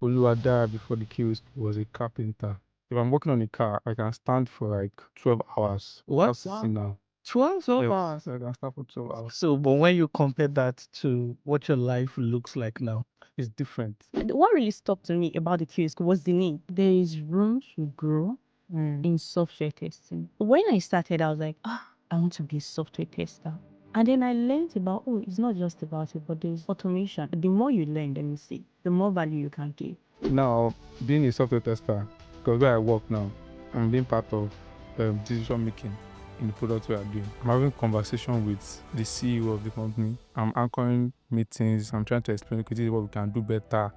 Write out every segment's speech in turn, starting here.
Oluwadara before the kiosk was a carpenter. If I'm working on a car, I can stand for like 12 hours. What? That's the thing now. 12 Yes, hours. I can stand for 12 hours. So, but when you compare that to what your life looks like now, It's different. What really stopped me about the kiosk was the need. There is room to grow in software testing. When I started, I was like, I want to be a software tester. And then I learned about, it's not just about it, but there's automation. The more you learn, let me see, the more value you can give. Now, being a software tester, because where I work now, I'm being part of decision making in the product we are doing. I'm having conversation with the CEO of the company. I'm anchoring meetings. I'm trying to explain this is what we can do better.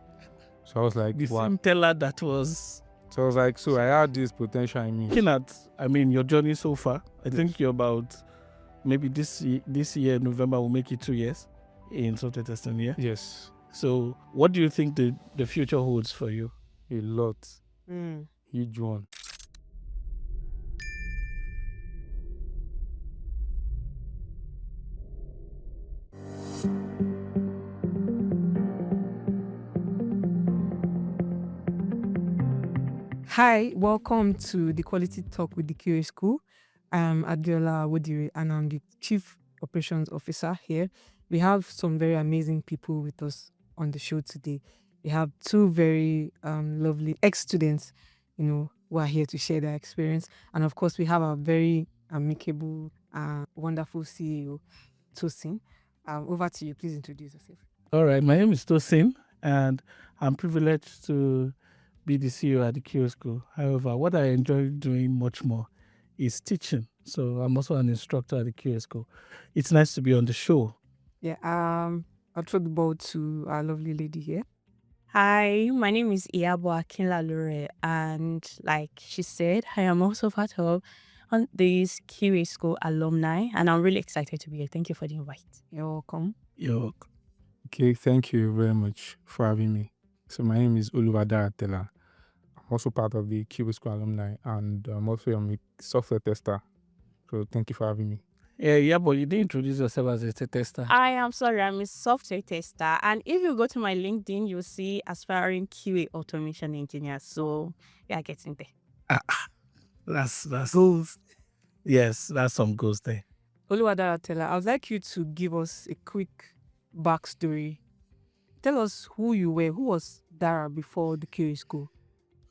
So I was like, the what? same Tella that was So I was like, so I had this potential in me. looking at, your journey so far. I think you're about, maybe this year, November, will make it 2 years in software testing, yeah? Yes, So what do you think the future holds for you? a lot. Huge one. Hi, welcome to the Quality Talk with the QA School. I'm Adeola Awodire and I'm the Chief Operations Officer here. We have some very amazing people with us on the show today. We have two very lovely ex-students, who are here to share their experience. And of course, we have a very amicable, wonderful CEO, Tosin. Over to you. Please introduce yourself. All right, my name is Tosin, and I'm privileged to be the CEO at the QA School. However, what I enjoy doing much more is teaching. So I'm also an instructor at the QA School. It's nice to be on the show. Yeah, I'll throw the ball to our lovely lady here. Hi, my name is Iyabo Akinlalure, and like she said, I am also part of this QA School alumni, and I'm really excited to be here. Thank you for the invite. You're welcome. You're welcome. Okay, thank you very much for having me. So my name is Oluwadara Tella. I'm also part of the QB School alumni, and I'm a software tester. So thank you for having me. Yeah, but you didn't introduce yourself as a tester. I am sorry, I'm a software tester, and if you go to my LinkedIn, you'll see aspiring QA automation engineer. So we are getting there. That's goals. Yes, that's some goals there. Oluwadara Tella, I would like you to give us a quick backstory. Tell us who you were. Who was Dara before the QA School?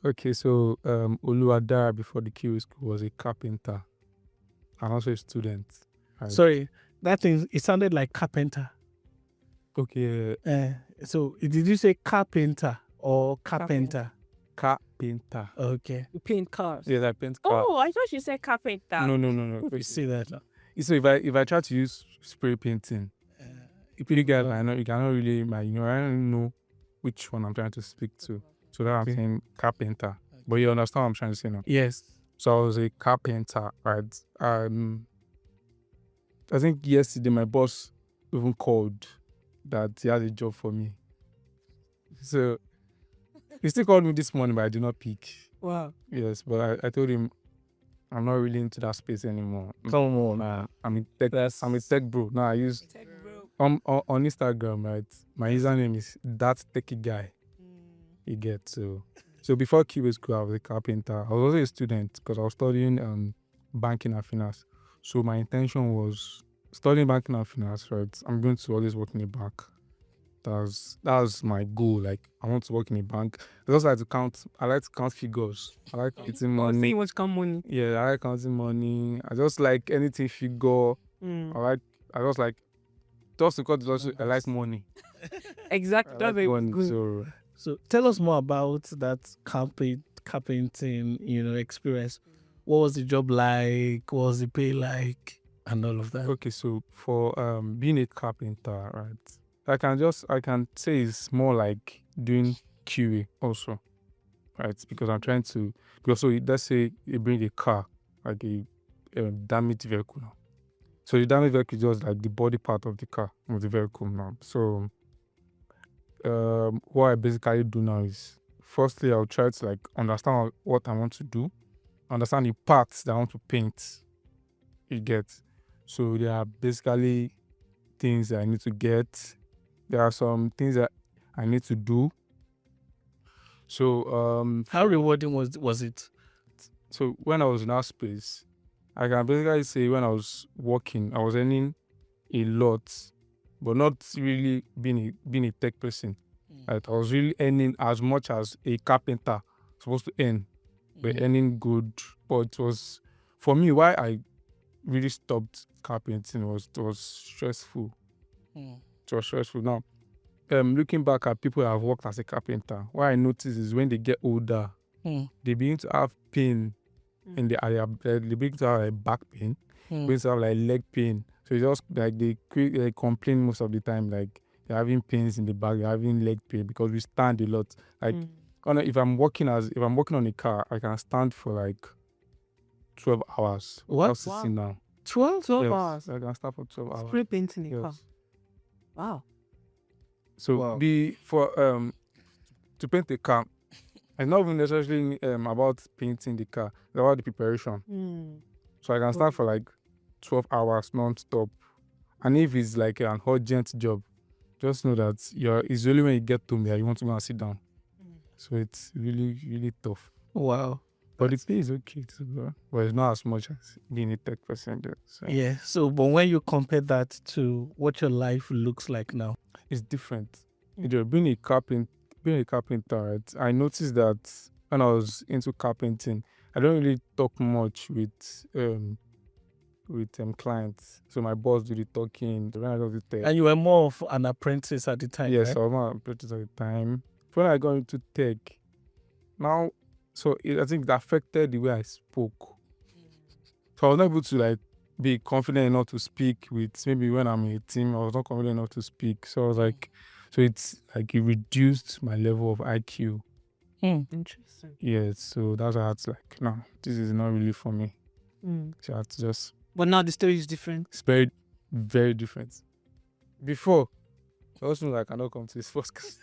Okay, so Oluwadara before the QB School was a carpenter and also a student. Right? Sorry, that thing, it sounded like carpenter. Okay, So did you say carpenter or carpenter? carpenter. Okay. You paint cars. Yes, I paint cars. Oh, I thought you said carpenter. No. You see that now. So if I try to use spray painting, if you guys, I know you cannot really, I don't know which one I'm trying to speak to. So that I'm saying carpenter. But you understand what I'm trying to say now? Yes. So I was a carpenter, right? I think yesterday my boss even called that he had a job for me. So he still called me this morning, but I did not pick. Wow. Yes, but I told him I'm not really into that space anymore. Come on. I'm a tech bro. Now I use on Instagram, right? My username is that techie guy. You get so before QA School, I was a carpenter. I was also a student because I was studying banking and finance. So my intention was studying banking and finance, right? I'm going to always work in a bank. That was my goal. Like I want to work in a bank. I also like to count. I like to count figures. I like eating So money. you want to count money? Yeah, I like counting money. I just like anything figure. I just like just because I like money. Exactly. I That's like very money. good. So tell us more about that carpenting, experience. What was the job like? What was the pay like? And all of that. Okay, so for being a carpenter, right? I can say it's more like doing QA also, right? Because I'm trying to let's say you bring a car, like a damaged vehicle now. So the damaged vehicle is just like the body part of the car, of the vehicle now. So what I basically do now is firstly I'll try to like understand what I want to do, understand the parts that I want to paint. You get. So there are basically things that I need to get. There are some things that I need to do. So How rewarding was it? so when I was in that space, I can basically say when I was working, I was earning a lot, but not really being a tech person. Right? I was really earning as much as a carpenter supposed to earn, but earning good. But it was, for me, why I really stopped carpenting was it was stressful. It was stressful. Now, looking back at people that have worked as a carpenter, what I notice is when they get older, they begin to have pain in they begin to have like back pain, begin to have like leg pain. So it's just like they complain most of the time, like they're having pains in the back, they're having leg pain because we stand a lot. Like if I'm working on a car, I can stand for like 12 hours. What? Without sitting down. 12? 12 Yes, hours. I can stand for 12 hours. Spray painting a car. Yes. Wow. So Wow. to paint a car, it's not even necessarily about painting the car. It's about the preparation. So I can stand for like 12 hours non-stop. And if it's like an urgent job, just know that it's only when you get to me that you want to go and sit down. So it's really, really tough. Wow. But the pay is okay too, but it's not as much as being a tech person there. So Yeah. So, but when you compare that to what your life looks like now, it's different. Being a carpenter, right? I noticed that when I was into carpenting, I don't really talk much with clients. So my boss do the talking. When I do the tech, and you were more of an apprentice at the time, yes, right? I was not apprentice at the time. When I got into tech, now, I think it affected the way I spoke. So I was not able to like be confident enough to speak with, maybe when I'm in a team, I was not confident enough to speak. So I was like, so it's like it reduced my level of IQ. Interesting. Yes, so that's why I had to like, no, this is not really for me. So I had to just, But now the story is different. it's very, very different. Before, I also know I cannot come to this podcast.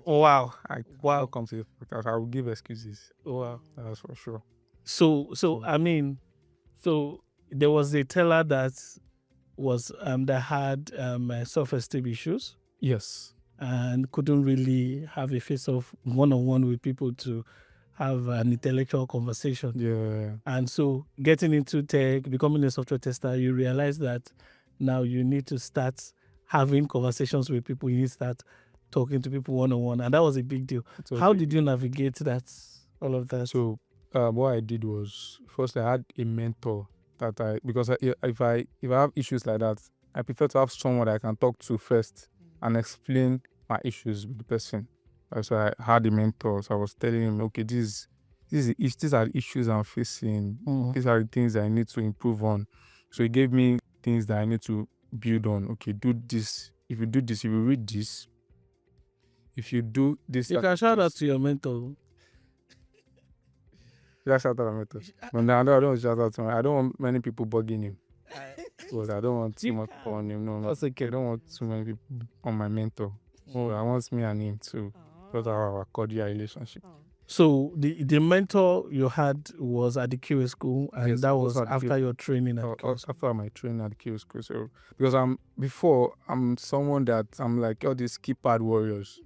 Wow. I cannot come to this podcast. I will give excuses. Wow. That's for sure. So I mean, so there was a teller that was that had self-esteem issues Yes. and couldn't really have a face-off one-on-one with people to have an intellectual conversation. Yeah. And so getting into tech, becoming a software tester, you realize that now you need to start having conversations with people. You need to start talking to people one-on-one. And that was a big deal. So How did you navigate that, all of that? So what I did was, first I had a mentor that because if I have issues like that, I prefer to have someone that I can talk to first and explain my issues with the person. So I had a mentor. So I was telling him, okay, these are the issues I'm facing. These are the things that I need to improve on. So he gave me things that I need to build on. Okay, do this. If you do this, if you read this, if you do this, You can shout out to your mentor. Yeah, shout out to my mentor. But no, I don't want to shout out to him. I don't want many people bugging him. Because I don't want too much on him. No, That's okay. I don't want too many people on my mentor. So I want me and him to build our cordial relationship. So the mentor you had was at the QA school, and Yes, that also was at the after your training at QA school. After my training at the QA school. So because I'm someone that I'm like all these keypad warriors.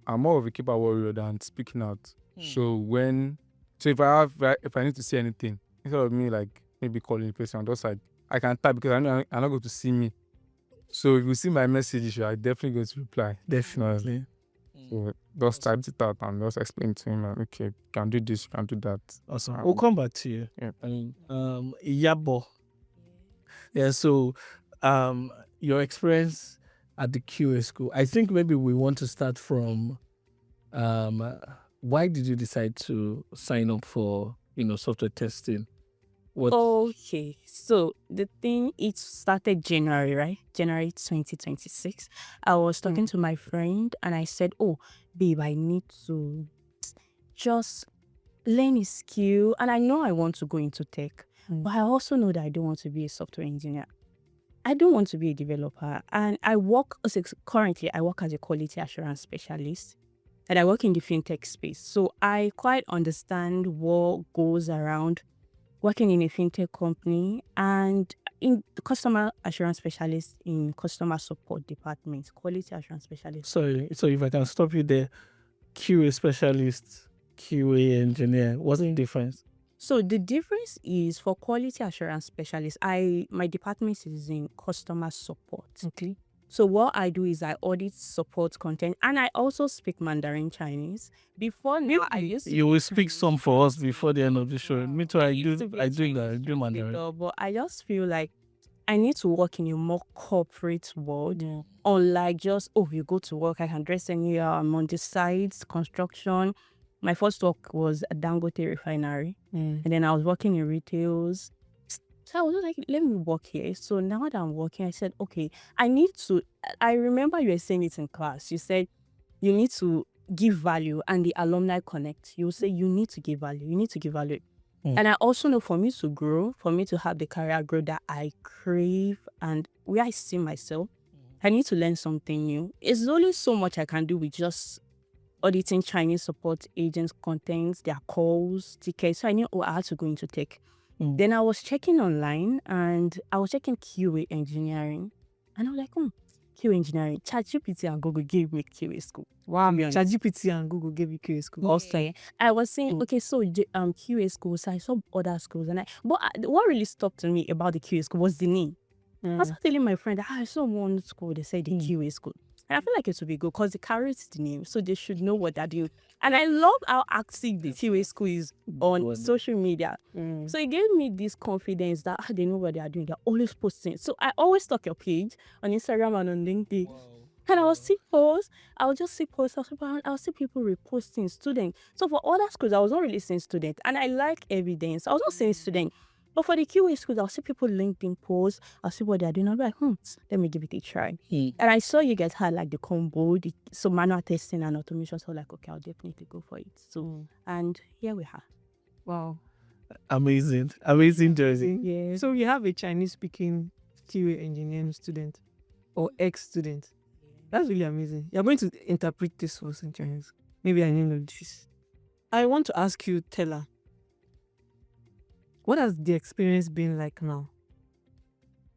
I'm more of a keypad warrior than speaking out. So if I need to say anything, instead of me like maybe calling the person, I'm just like I can type because I know I'm not going to see me. So if you see my message, I definitely going to reply. Definitely. So just typed it out and just explain to him like, okay, you can do this, you can do that. Awesome. We'll come back to you. Yeah. Iyabo. Yeah, so your experience at the QA school, I think maybe we want to start from why did you decide to sign up for, software testing? Okay, so the thing, it started January, right? January 2026. I was talking to my friend and I said, oh, babe, I need to just learn a skill. And I know I want to go into tech, but I also know that I don't want to be a software engineer. I don't want to be a developer. And currently I work as a quality assurance specialist. And I work in the fintech space. So I quite understand what goes around working in a fintech company and in the customer assurance specialist in customer support department, quality assurance specialist. Sorry, so if I can stop you there, QA specialist, QA engineer, what's the difference? So the difference is for quality assurance specialist, my department is in customer support. Okay. So what I do is I audit support content, and I also speak Mandarin Chinese. Before now, I used to You will speak some for us before the end of the show. Me too, I used do to be that. I Chinese do Mandarin. translator, but I just feel like I need to work in a more corporate world. Unlike just, you go to work, I can dress anywhere, I'm on the sites, construction. My first work was at Dangote Refinery, and then I was working in retails. So I was like, let me work here. So now that I'm working, I said, okay, I remember you were saying it in class. You said you need to give value, and the alumni connect. You say you need to give value. You need to give value. And I also know for me to grow, for me to have the career growth that I crave and where I see myself, I need to learn something new. It's only so much I can do with just auditing Chinese support agents' contents, their calls, tickets. So I knew, I had to go into tech. Then I was checking online and I was checking QA engineering. And I was like, QA engineering, ChatGPT and Google gave me QA school. Wow, ChatGPT and Google gave you QA school. Also, I was saying, okay, so QA school, so I saw other schools, but what really stopped me about the QA school was the name. I was telling my friend that I saw one school, they said the QA school. And I feel like it would be good because it carries the name, so they should know what they're doing. And I love how active the QA school is on social media. So it gave me this confidence that they know what they are doing. They're always posting. So I always stalk your page on Instagram and on LinkedIn. And I will see posts. I will just see posts. I'll see people reposting students. So for other schools, I was not really saying student. And I like evidence. I was not saying student. But for the QA schools, I'll see people LinkedIn posts. I'll see what they're doing. I'll be like, let me give it a try. And I saw you guys had like the combo, so manual testing and automation. So like, okay, I'll definitely go for it. So, and here we are. Wow. Amazing. Amazing, Josie. Yeah. So you have a Chinese speaking QA engineering student or ex-student. That's really amazing. You're going to interpret this for us in Chinese. Maybe I didn't know this. I want to ask you, Tella, what has the experience been like now?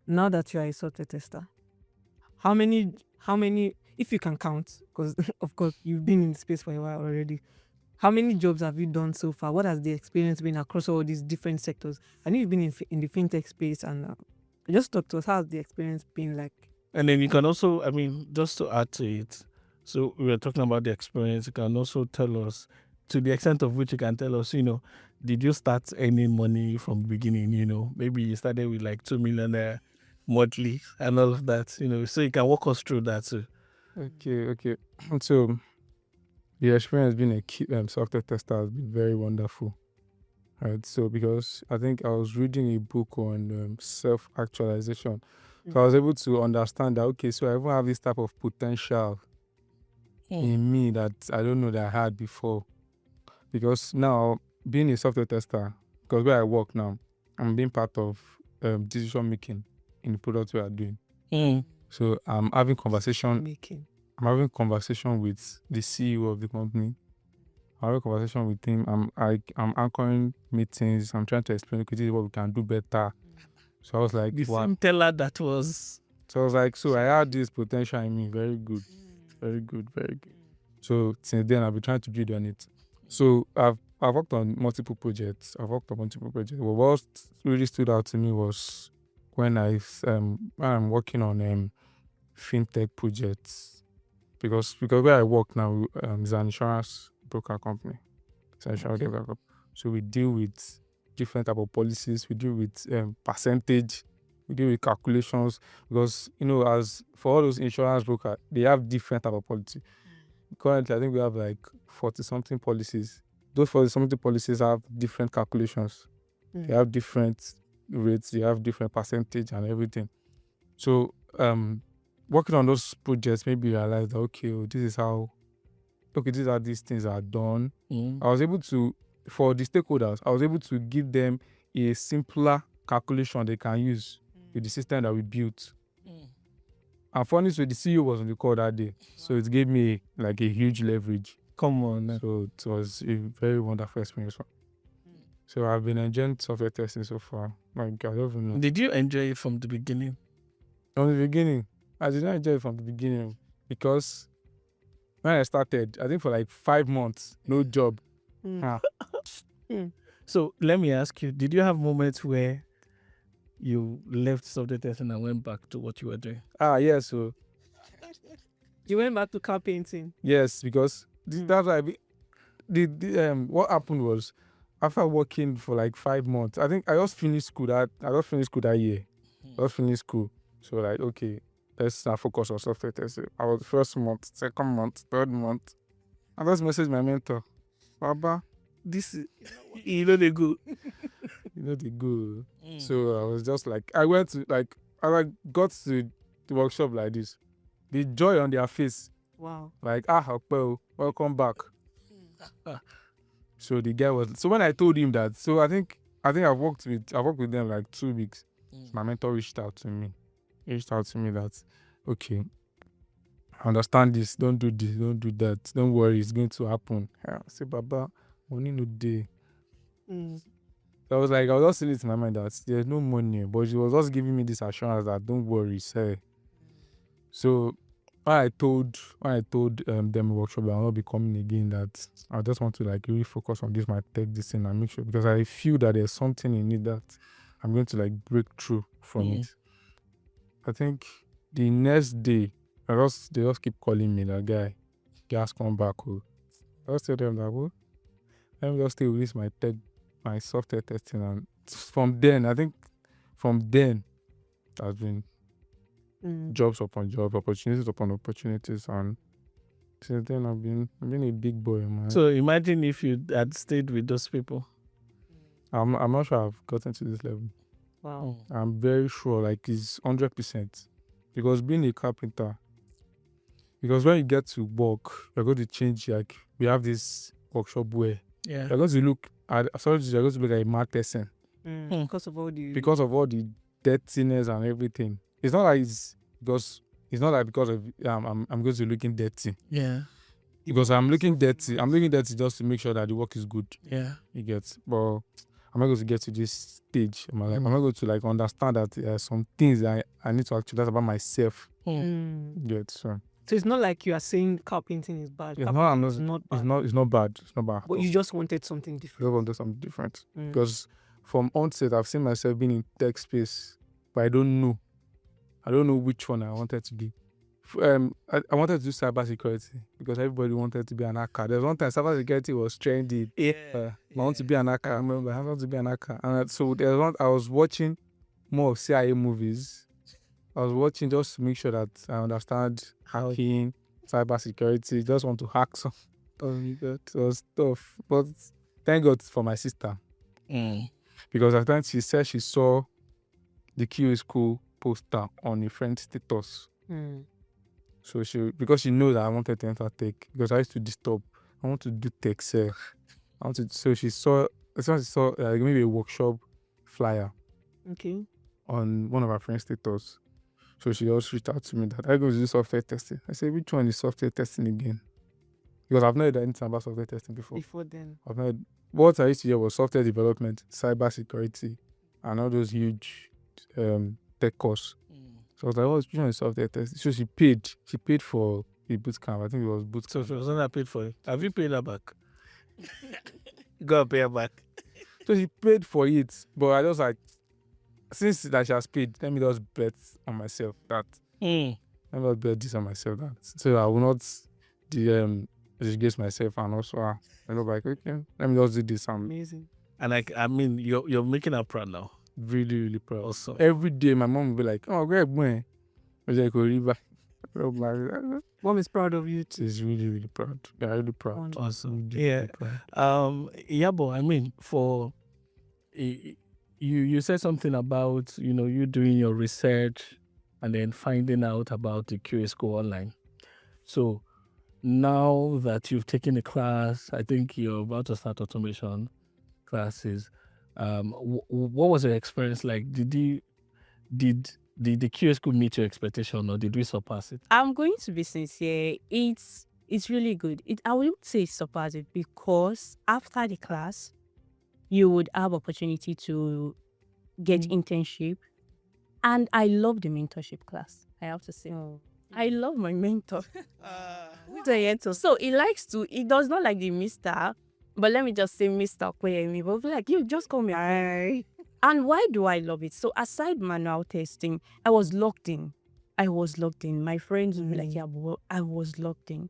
Now that you are a software tester, how many, if you can count, because of course you've been in the space for a while already, how many jobs have you done so far? What has the experience been across all these different sectors? I know you've been in the fintech space, and just talk to us. How has the experience been like? And then you can also, just to add to it, so we were talking about the experience, you can also tell us, to the extent of which you can tell us, did you start earning money from the beginning? Maybe you started with like 2 million monthly and all of that, so you can walk us through that too. Okay. So the experience being a software tester has been very wonderful. Right. So because I think I was reading a book on self-actualization. So I was able to understand that, okay, so I even have this type of potential in me that I don't know that I had before. Because now, being a software tester, because where I work now, I'm being part of decision making in the products we are doing. So I'm having conversation with the CEO of the company. I'm having a conversation with him. I'm anchoring meetings. I'm trying to explain, okay, this is what we can do better. So I was like, the same Tella that was. So I was like, so I had this potential in me. Very good. So since then, I've been trying to build on it. So I've worked on multiple projects. But what really stood out to me was when I'm working on fintech projects, because where I work now is an insurance broker company. It's an insurance developer. So we deal with different type of policies. We deal with percentage. We deal with calculations, because as for all those insurance brokers, they have different type of policy. Currently, I think we have like 40-something policies. Those 40-something policies have different calculations. They have different rates. They have different percentage and everything. So working on those projects made me realize that this is how these things are done. I was able to, for the stakeholders, I was able to give them a simpler calculation they can use with the system that we built. And funny, so the CEO was on the call that day, so it gave me like a huge leverage. Come on. So it was a very wonderful experience. So I've been enjoying software testing so far. Like, I don't even know. Did you enjoy it from the beginning? From the beginning, I did not enjoy it from the beginning because when I started, I think for like 5 months, no job. Mm. So let me ask you, did you have moments where you left software testing and went back to what you were doing? Yes. So You went back to car painting. yes, because Mm. that's why what happened was after working for like 5 months, I think I just finished school that year. I just finished school. So like, okay, let's now focus on software testing. I was first month, second month, third month. I just messaged my mentor, Baba, this is You know they go. the goal. So I was just like, I went to like, got to the workshop like this. The joy on their face, Wow. like, well, welcome back. So the guy was, so when I told him that, so I think I've worked with them like 2 weeks. My mentor reached out to me. He reached out to me that, okay, I understand this, don't do this, don't do that, don't worry, it's going to happen. I say, Baba, money no day. Mm. So I was just saying it in my mind that there's no money, but she was just giving me this assurance that don't worry, sir. So when I told them workshop that I'll not be coming again, that I just want to like really focus on my tech this thing and make sure, because I feel that there's something in it that I'm going to like break through from it. I think the next day they just keep calling me, that guy has come back. I just tell them that, let me just stay with my software testing, and from then there's been jobs upon jobs, opportunities upon opportunities, and since then I've been a big boy, man. So imagine if you had stayed with those people. I'm not sure I've gotten to this level. Wow. I'm very sure, like, it's 100%, because being a carpenter, because when you get to work, you're going to change. Like, we have this workshop where Yeah. you're going to look at a mad person Because of all the dirtiness and everything. It's not like because of I'm going to looking dirty. Yeah. Because I'm looking dirty just to make sure that the work is good. Yeah. You get, but I'm not going to get to this stage in my life. I'm not going to like understand that there are some things that I need to actualize about myself. You get, so it's not like you are saying car painting is bad. it's Car not, painting is not bad. it's not bad. It's not bad. But you just wanted something I different. want to do something different. Because from onset, I've seen myself being in tech space, but I don't know which one I wanted to be. I wanted to do cybersecurity because everybody wanted to be an hacker. There was one time cybersecurity was trendy. I want to be an hacker. I remember I want to be an hacker. And so there was one, I was watching more of CIA movies. I was watching just to make sure that I understand hacking, cybersecurity. Just want to hack some. Oh my God, it was tough. But thank God for my sister. Because at times she said she saw the QA school poster on a friend's status. So because she knows that I wanted to enter tech, because I used to disturb. I want to do tech, sir. So she saw maybe a workshop flyer on one of her friend's status. So she just reached out to me that I go to do software testing. I said, which one is software testing again? Because I've not heard anything about software testing before. Before then. I've not heard. What I used to hear was software development, cybersecurity, and all those huge tech course. So I was like, which one is software testing? So she paid for a boot camp. I think it was boot camp. So she wasn't that paid for it. Have you paid her back? Go and pay her back. So she paid for it, but I just like, since that she has paid, let me just bet on myself that. Let me just bet this on myself that. So I will not disgrace myself, and also I go like, okay, let me just do this. Amazing. And I mean, you're making her proud now. Really, really proud. Also, every day my mom will be like, "Oh, great boy." I was like, Mom is proud of you too. She's really, really proud. Yeah, really proud. awesome. Really, Yeah. really proud. Iyabo, I mean, for you said something about you doing your research and then finding out about the QA school online. So now that you've taken a class, I think you're about to start automation classes. What was your experience like? Did the QA school meet your expectation, or did we surpass it? I'm going to be sincere. It's really good. I wouldn't say surpass it, because after the class, you would have opportunity to get internship. And I love the mentorship class, I have to say. I love my mentor. So he does not like the Mr. But let me just say Mr. Kweyemi. But like, you just call me. And why do I love it? So aside manual testing, I was locked in. My friends would be like, yeah, but I was locked in.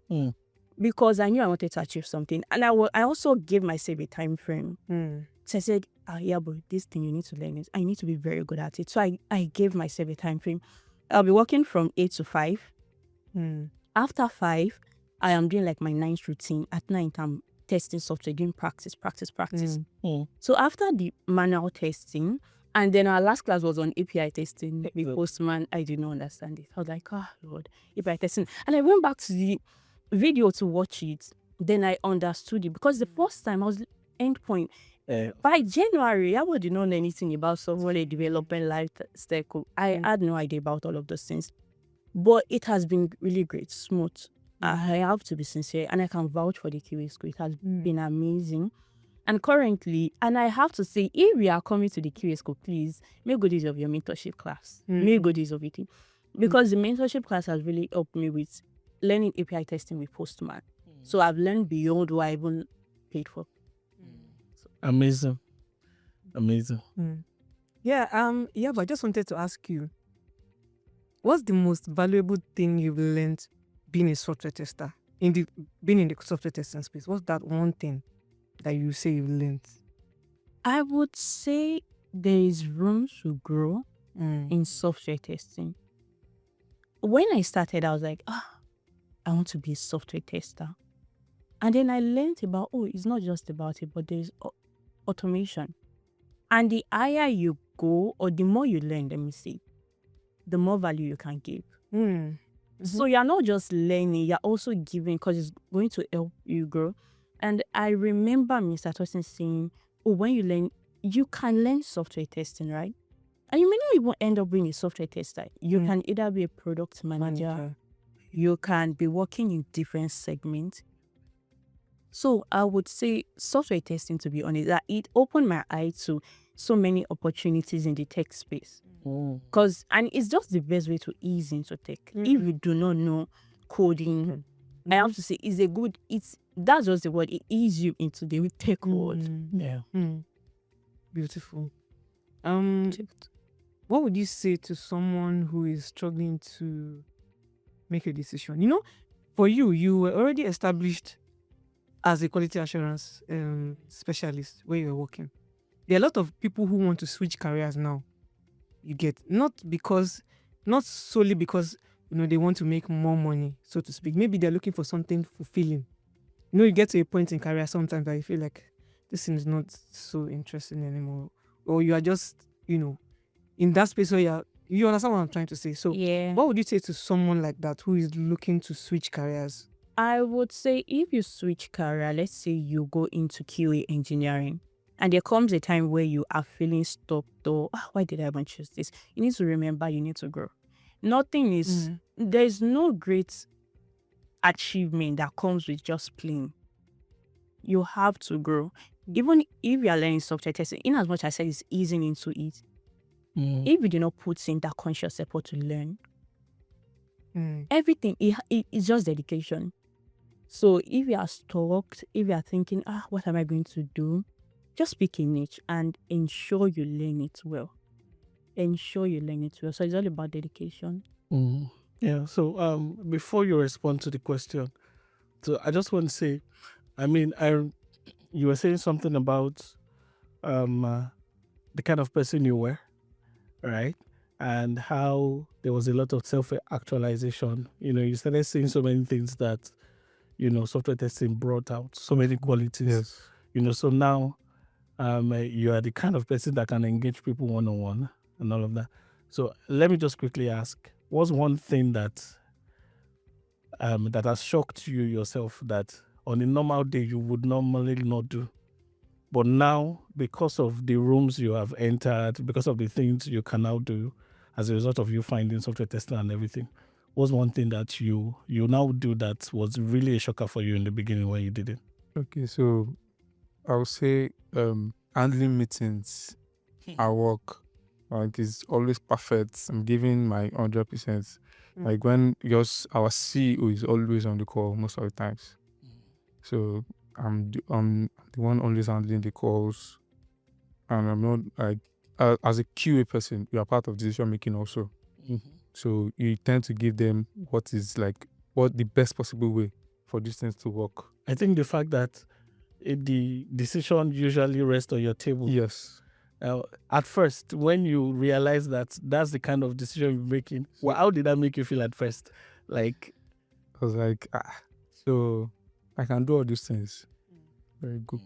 Because I knew I wanted to achieve something. And I also gave myself a time frame. So I said, yeah, but this thing, you need to learn it. I need to be very good at it. So I gave myself a time frame. I'll be working from 8 to 5. After 5, I am doing like my 9th routine. At night, I'm testing software, doing practice. So after the manual testing, and then our last class was on API testing. The postman, I did not understand it. I was like, oh Lord, API testing. And I went back to the video to watch it. Then I understood it, because the first time I was endpoint. By January, I did not know anything about software development life cycle. I had no idea about all of those things. But it has been really great, smooth. I have to be sincere, and I can vouch for the QA school. It has been amazing. And currently, and I have to say, if we are coming to the QA school, please make good use of your mentorship class. Make good use of it. Because the mentorship class has really helped me with learning API testing with Postman. So I've learned beyond what I even paid for. Amazing. Yeah, but I just wanted to ask you, what's the most valuable thing you've learned being a software tester, being in the software testing space? What's that one thing that you say you've learned? I would say there is room to grow in software testing. When I started, I was like, I want to be a software tester. And then I learned about, it's not just about it, but there's automation. And the higher you go, or the more you learn, let me say, the more value you can give. So you're not just learning, you're also giving, because it's going to help you grow. And I remember Mr. Tosin saying, when you learn, you can learn software testing, right? And you may not even end up being a software tester. You can either be a product manager, you can be working in different segments. So I would say software testing, to be honest, that it opened my eye to so many opportunities in the tech space. And it's just the best way to ease into tech. If you do not know coding, I have to say that's just the word, it eases you into the tech world. Beautiful. What would you say to someone who is struggling to make a decision? For you were already established as a quality assurance specialist where you're working. There are a lot of people who want to switch careers now. You get, not solely because they want to make more money, so to speak. Maybe they're looking for something fulfilling. You get to a point in career sometimes that you feel like this thing is not so interesting anymore, or you are just in that space where you understand what I'm trying to say. So what would you say to someone like that who is looking to switch careers? I would say, if you switch career, let's say you go into QA engineering, and there comes a time where you are feeling stuck, though, why did I even choose this? You need to remember, you need to grow. There's no great achievement that comes with just playing. You have to grow. Even if you are learning software testing, in as much as I said it's easing into it, if you do not put in that conscious effort to learn, everything, it's just dedication. So if you are stuck, if you are thinking, what am I going to do? Just pick a niche and ensure you learn it well. So it's all about dedication. Yeah. So before you respond to the question, so I just want to say, you were saying something about the kind of person you were, right? And how there was a lot of self-actualization. You started seeing so many things that, software testing brought out, so many qualities. Yes. So now you are the kind of person that can engage people one-on-one and all of that. So let me just quickly ask, what's one thing that has shocked you yourself that on a normal day you would normally not do? But now, because of the rooms you have entered, because of the things you can now do as a result of you finding software testing and everything, what's one thing that you now do that was really a shocker for you in the beginning when you did it? Okay, so I would say handling meetings at work, like, is always perfect. I'm giving my 100%. Like, when our CEO is always on the call most of the times. So I'm the one always handling the calls, and I'm not like, as a QA person, you are part of decision making also. So you tend to give them what the best possible way for these things to work. I think the fact that the decision usually rests on your table. Yes. At first, when you realize that that's the kind of decision you're making, well, how did that make you feel at first? Like, I was like, so I can do all these things. Very good.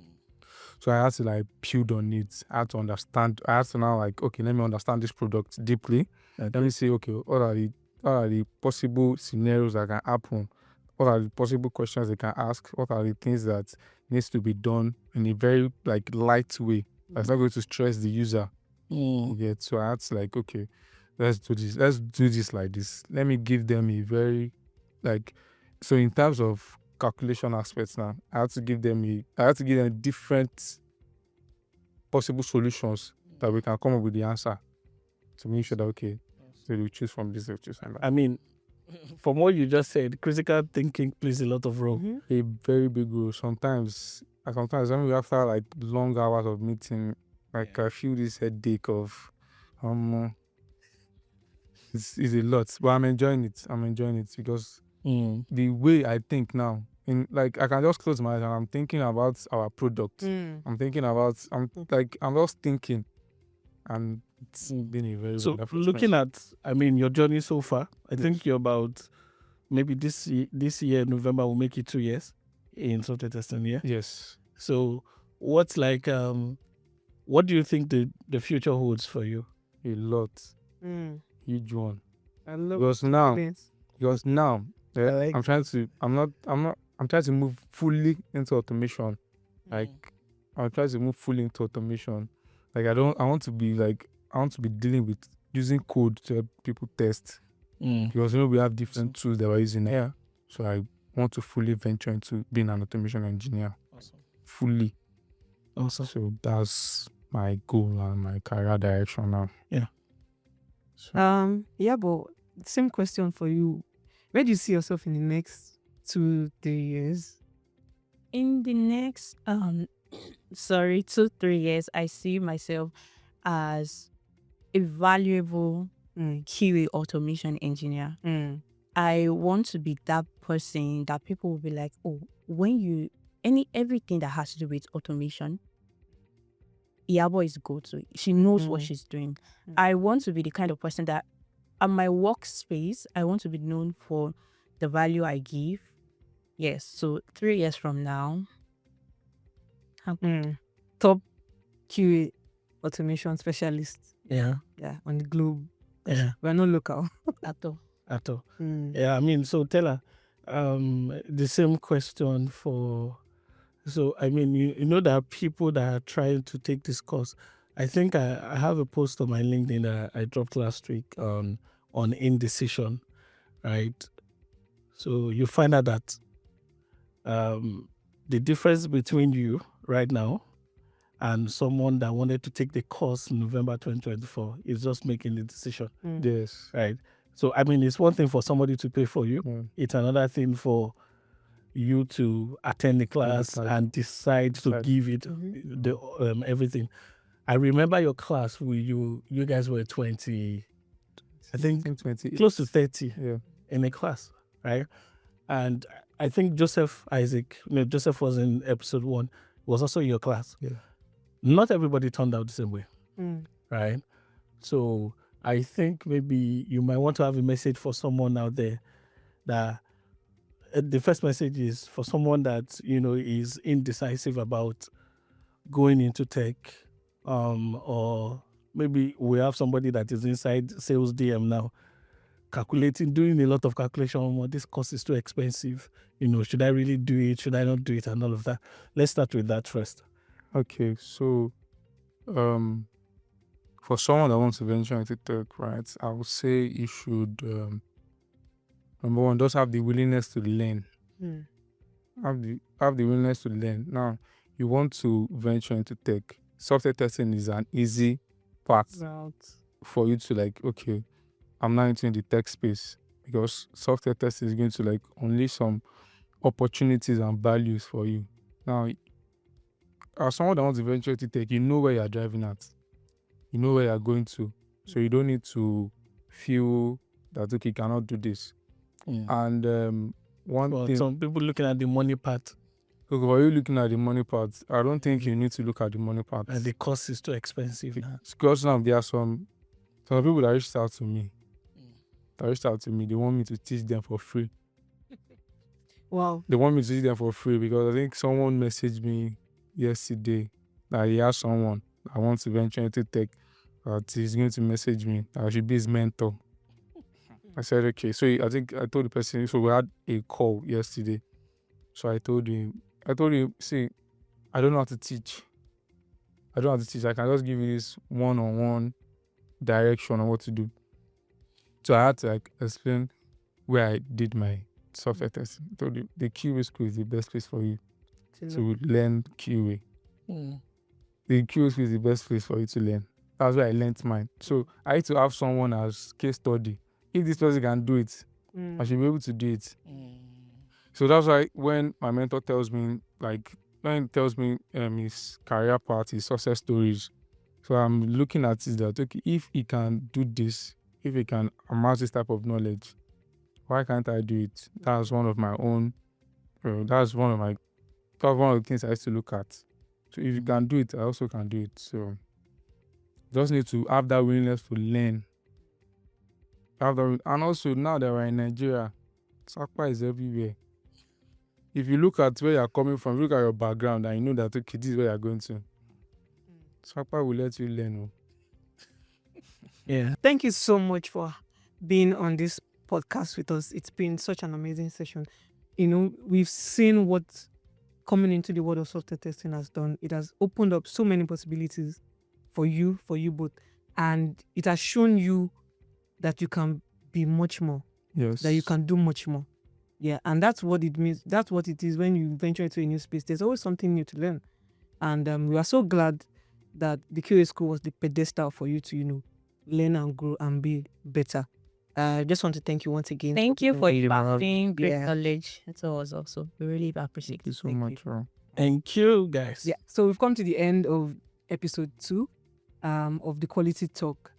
So I had to like build on it. I had to understand. I had to now like, okay, let me understand this product deeply. Let me say, okay, what are the possible scenarios that can happen? What are the possible questions they can ask? What are the things that needs to be done in a very like light way that's not going to stress the user? Yeah. So I had to like, okay, let's do this. Let's do this like this. Let me give them a very like, so in terms of calculation aspects now, I had to give them different possible solutions that we can come up with the answer to make sure that, okay, so we choose from this, we choose from that. I mean, from what you just said, critical thinking plays a lot of role. A very big role. Sometimes when we after like long hours of meeting, like I feel this headache of it's a lot. But I'm enjoying it because the way I think now, like I can just close my eyes and I'm thinking about our product. I'm just thinking, and it's been a very So wonderful looking experience. at, your journey so far, I think you're about, maybe this year November will make it 2 years in software testing. Yeah. Yes. So what's like, what do you think the future holds for you? A lot. Huge one. I love Because now, I'm trying to move fully into automation. Like, I'm trying to move fully into automation. Like, I want to be dealing with using code to help people test. Because we have different tools that we're using here. So I want to fully venture into being an automation engineer. Awesome. Fully. Awesome. So that's my goal and my career direction now. Yeah. So, Yeah, but same question for you. Where do you see yourself in the next 2-3 years? In the next 2-3 years, I see myself as a valuable QA automation engineer. I want to be that person that people will be like, oh, when everything that has to do with automation, Iyabo is go-to. She knows what she's doing. I want to be the kind of person that at my workspace, I want to be known for the value I give. Yes, so 3 years from now, Top QA automation specialist. Yeah. Yeah, on the globe. Yeah. We're not local. at all. At all. Yeah, I mean, so Tella, the same question for. So I mean, you know, there are people that are trying to take this course. I think I have a post on my LinkedIn that I dropped last week on indecision, right? So you find out that the difference between you right now and someone that wanted to take the course in November 2024 is just making the decision. yes. Right. So I mean, it's one thing for somebody to pay for you. It's another thing for you to attend the class and decide to give it the everything. I remember your class where you guys were 20, I think 20, close to 30 yeah, in the class, right? And I think Joseph was in episode 1, was also in your class. Yeah. Not everybody turned out the same way, right? So I think maybe you might want to have a message for someone out there that the first message is for someone that, is indecisive about going into tech, or maybe we have somebody that is inside sales DM now, doing a lot of calculation. Well, this course is too expensive. Should I really do it? Should I not do it? And all of that. Let's start with that first. Okay, so for someone that wants to venture into tech, right, I would say you should number one, just have the willingness to learn. Have the willingness to learn. Now, you want to venture into tech. software testing is an easy path for you to like, okay, I'm now into the tech space, because software testing is going to like unleash some opportunities and values for you. Now, as someone that wants to venture to tech, you know where you're driving at, you know where you're going to, so you don't need to feel that okay, you cannot do this. And one Well, thing, some people looking at the money part, so for you looking at the money part, I don't think you need to look at the money part. and the cost is too expensive now. Because now there are some people that reached out to me. They want me to teach them for free. Wow. They want me to teach them for free because I think someone messaged me yesterday that he has someone that wants to venture into tech, that he's going to message me that I should be his mentor. I said, okay. So I think I told the person, so we had a call yesterday. So I told him, see, I don't know how to teach. I can just give you this one-on-one direction on what to do. So I had to like explain where I did my software testing. I told you the QA school is the best place for you to learn QA. The QA school is the best place for you to learn. That's where I learned mine. So I had to have someone as case study. If this person can do it, I should be able to do it. So that's why when my mentor tells me, his career path, his success stories, so I'm looking at it that, okay, if he can do this, if he can amass this type of knowledge, why can't I do it? That's one of my own, that's one of the things I used to look at. So if you can do it, I also can do it. So just need to have that willingness to learn. And also now that we're in Nigeria, Sakpa is everywhere. If you look at where you're coming from, look at your background, and you know that, okay, this is where you're going to. Sakpa will let you learn. Yeah. Thank you so much for being on this podcast with us. It's been such an amazing session. We've seen what coming into the world of software testing has done. It has opened up so many possibilities for you both. And it has shown you that you can be much more. Yes. That you can do much more. Yeah, and that's what it means. That's what it is when you venture into a new space. There's always something new to learn. And we are so glad that the QA school was the pedestal for you to, learn and grow and be better. I just want to thank you once again. Thank you for being imparting great knowledge. That's all also. We really appreciate Thank you it. so much. Thank you, guys. Yeah, so we've come to the end of episode 2 of the Quality Talk.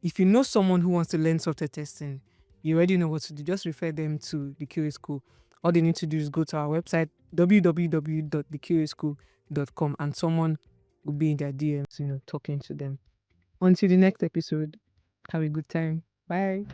If you know someone who wants to learn software testing, you already know what to do. Just refer them to the QA School. All they need to do is go to our website, www.thecuraschool.com, and someone will be in their DMs, talking to them. Until the next episode, have a good time. Bye.